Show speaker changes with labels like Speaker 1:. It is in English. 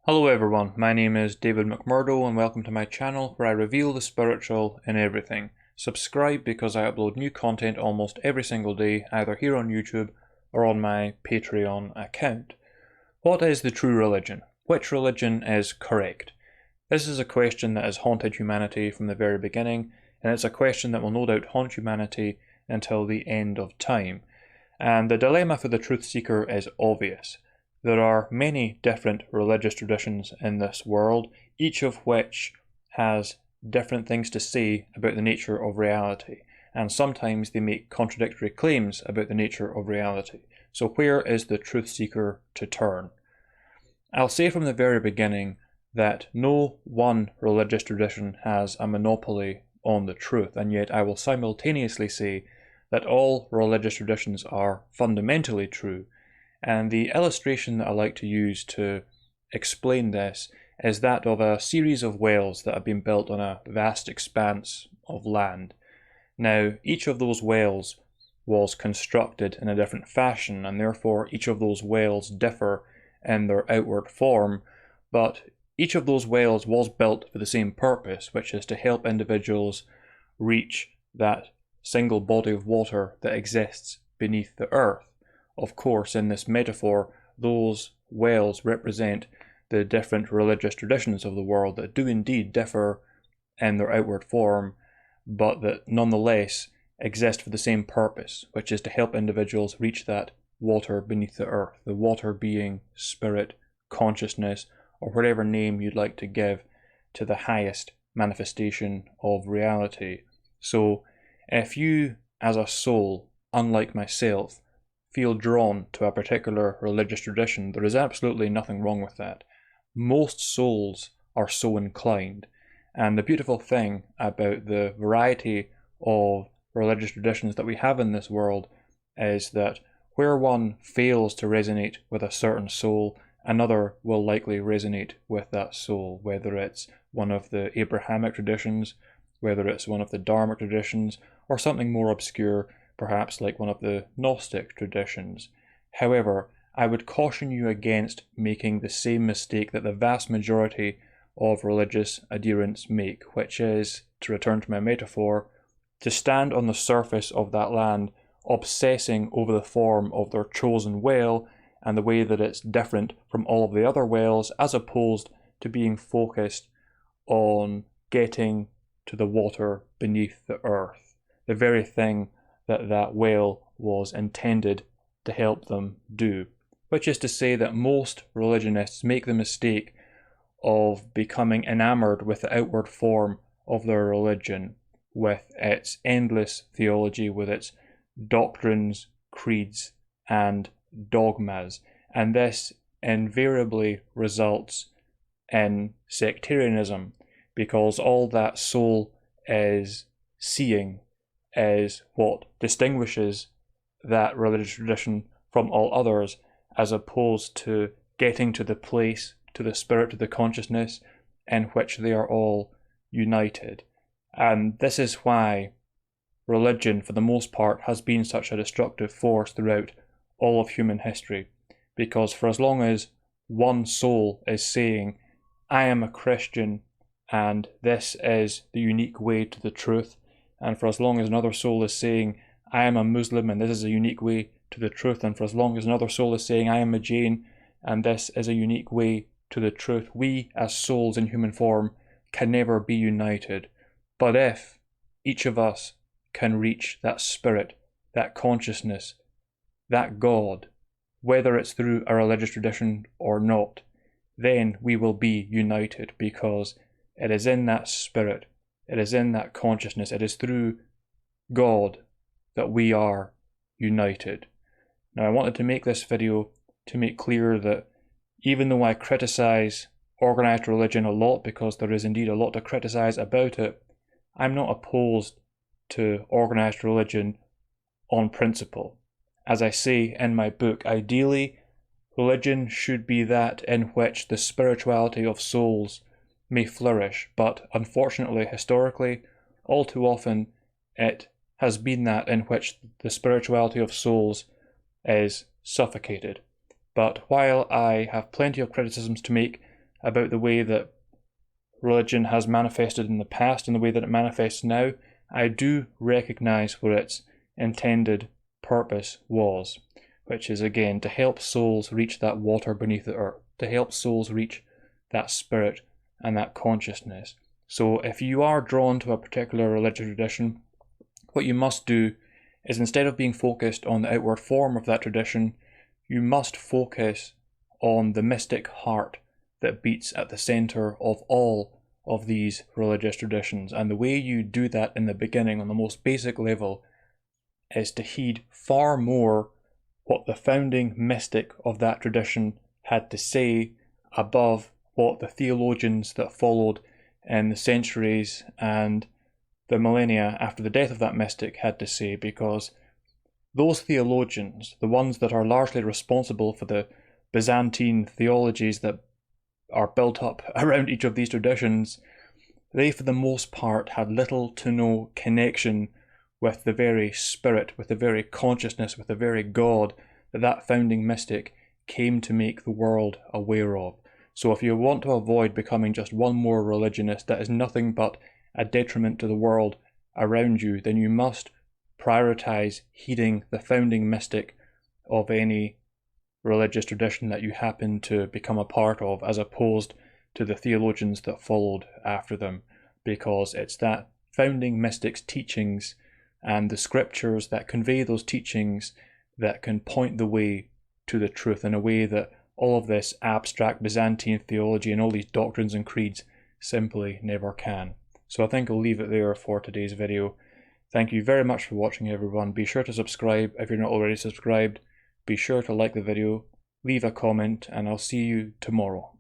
Speaker 1: Hello everyone, my name is David McMurdo and welcome to my channel where I reveal the spiritual in everything. Subscribe because I upload new content almost every single day, either here on YouTube or on my Patreon account. What is the true religion? Which religion is correct? This is a question that has haunted humanity from the very beginning, and it's a question that will no doubt haunt humanity until the end of time. And the dilemma for the truth seeker is obvious. There are many different religious traditions in this world, each of which has different things to say about the nature of reality, and sometimes they make contradictory claims about the nature of reality. So where is the truth seeker to turn? I'll say from the very beginning that no one religious tradition has a monopoly on the truth, and yet I will simultaneously say that all religious traditions are fundamentally true. And the illustration that I like to use to explain this is that of a series of wells that have been built on a vast expanse of land. Now, each of those wells was constructed in a different fashion, and therefore each of those wells differ in their outward form, but each of those wells was built for the same purpose, which is to help individuals reach that single body of water that exists beneath the earth. Of course, in this metaphor, those wells represent the different religious traditions of the world that do indeed differ in their outward form, but that nonetheless exist for the same purpose, which is to help individuals reach that water beneath the earth, the water being spirit, consciousness, or whatever name you'd like to give to the highest manifestation of reality. So, if you, as a soul, unlike myself, feel drawn to a particular religious tradition, there is absolutely nothing wrong with that. Most souls are so inclined, and the beautiful thing about the variety of religious traditions that we have in this world is that where one fails to resonate with a certain soul, another will likely resonate with that soul, whether it's one of the Abrahamic traditions, whether it's one of the Dharmic traditions, or something more obscure, perhaps like one of the Gnostic traditions. However, I would caution you against making the same mistake that the vast majority of religious adherents make, which is, to return to my metaphor, to stand on the surface of that land, obsessing over the form of their chosen well and the way that it's different from all of the other wells, as opposed to being focused on getting to the water beneath the earth, the very thing that well was intended to help them do. Which is to say that most religionists make the mistake of becoming enamored with the outward form of their religion, with its endless theology, with its doctrines, creeds, and dogmas. And this invariably results in sectarianism, because all that soul is seeing is what distinguishes that religious tradition from all others, as opposed to getting to the place, to the spirit, to the consciousness in which they are all united. And this is why religion, for the most part, has been such a destructive force throughout all of human history. Because for as long as one soul is saying, I am a Christian and this is the unique way to the truth, and for as long as another soul is saying, I am a Muslim and this is a unique way to the truth, and for as long as another soul is saying, I am a Jain and this is a unique way to the truth, we as souls in human form can never be united. But if each of us can reach that spirit, that consciousness, that God, whether it's through a religious tradition or not, then we will be united, because it is in that spirit, it is in that consciousness, it is through God that we are united. Now, I wanted to make this video to make clear that even though I criticize organized religion a lot, because there is indeed a lot to criticize about it, I'm not opposed to organized religion on principle. As I say in my book, ideally, religion should be that in which the spirituality of souls may flourish, but unfortunately, historically, all too often, it has been that in which the spirituality of souls is suffocated. But while I have plenty of criticisms to make about the way that religion has manifested in the past and the way that it manifests now, I do recognise what its intended purpose was, which is again to help souls reach that water beneath the earth, to help souls reach that spirit and that consciousness. So if you are drawn to a particular religious tradition, what you must do is, instead of being focused on the outward form of that tradition, you must focus on the mystic heart that beats at the centre of all of these religious traditions. And the way you do that in the beginning, on the most basic level, is to heed far more what the founding mystic of that tradition had to say above what the theologians that followed in the centuries and the millennia after the death of that mystic had to say, because those theologians, the ones that are largely responsible for the Byzantine theologies that are built up around each of these traditions, they for the most part had little to no connection with the very spirit, with the very consciousness, with the very God that that founding mystic came to make the world aware of. So if you want to avoid becoming just one more religionist that is nothing but a detriment to the world around you, then you must prioritize heeding the founding mystic of any religious tradition that you happen to become a part of, as opposed to the theologians that followed after them, because it's that founding mystic's teachings and the scriptures that convey those teachings that can point the way to the truth in a way that all of this abstract Byzantine theology and all these doctrines and creeds simply never can. So I think I'll leave it there for today's video. Thank you very much for watching, everyone. Be sure to subscribe if you're not already subscribed. Be sure to like the video, leave a comment, and I'll see you tomorrow.